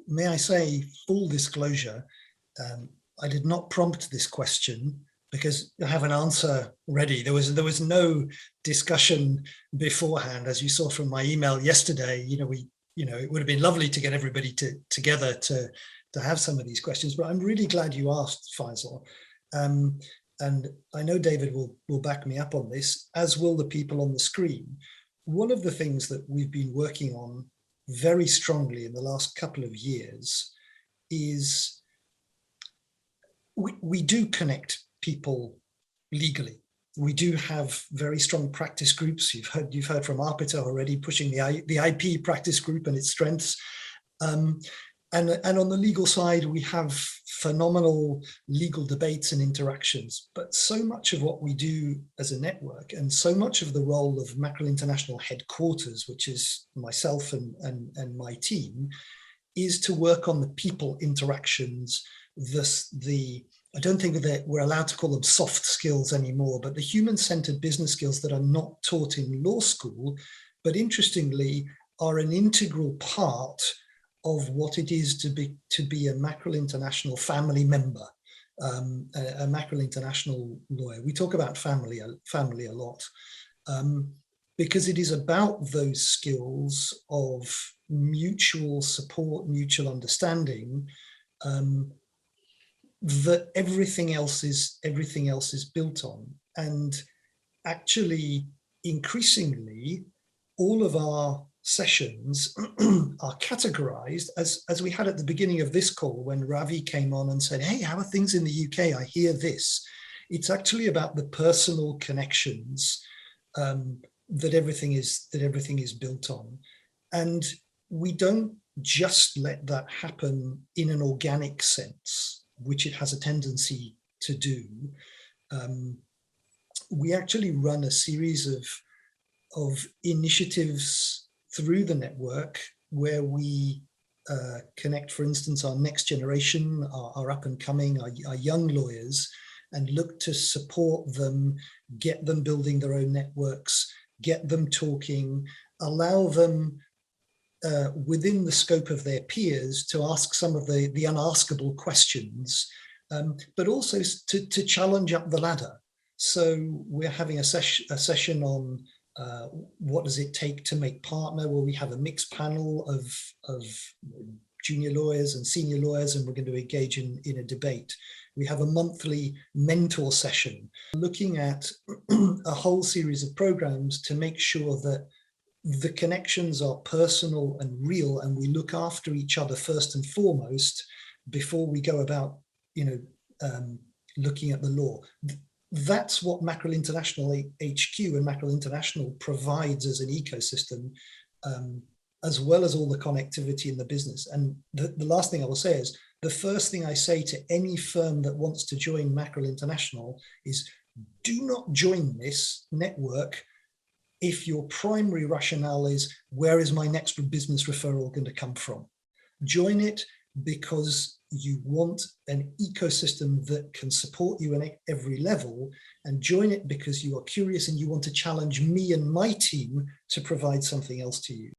may I say, full disclosure, I did not prompt this question because I have an answer ready. There was no discussion beforehand, as you saw from my email yesterday. It would have been lovely to get everybody together to have some of these questions, but I'm really glad you asked, Faisal. And I know David will back me up on this, as will the people on the screen. One of the things that we've been working on very strongly in the last couple of years is we do connect people legally. We do have very strong practice groups. You've heard from Arpita already pushing the IP practice group and its strengths. And on the legal side, we have phenomenal legal debates and interactions. But so much of what we do as a network, and so much of the role of Mackrell International headquarters, which is myself and my team, is to work on the people interactions, I don't think that we're allowed to call them soft skills anymore, but the human-centered business skills that are not taught in law school, but interestingly are an integral part of what it is to be a Mackrell International family member, a Mackrell International lawyer. We talk about family a lot, because it is about those skills of mutual support, mutual understanding, that everything else is built on. And actually, increasingly, all of our sessions are categorized as we had at the beginning of this call when Ravi came on and said, "Hey, how are things in the UK? I hear this." It's actually about the personal connections that everything is built on. And we don't just let that happen in an organic sense, which it has a tendency to do. We actually run a series of initiatives through the network where we connect, for instance, our next generation, our up and coming, our young lawyers, and look to support them, get them building their own networks, get them talking, allow them within the scope of their peers to ask some of the unaskable questions, but also to challenge up the ladder. So we're having a session on what does it take to make partner, where we have a mixed panel of junior lawyers and senior lawyers, and we're going to engage in a debate. We have a monthly mentor session looking at a whole series of programs to make sure that the connections are personal and real, and we look after each other first and foremost before we go about, looking at the law. That's what Mackrell International HQ and Mackrell International provides as an ecosystem, as well as all the connectivity in the business. And the last thing I will say is, the first thing I say to any firm that wants to join Mackrell International is, do not join this network if your primary rationale is, where is my next business referral going to come from? Join it because you want an ecosystem that can support you at every level, and join it because you are curious and you want to challenge me and my team to provide something else to you.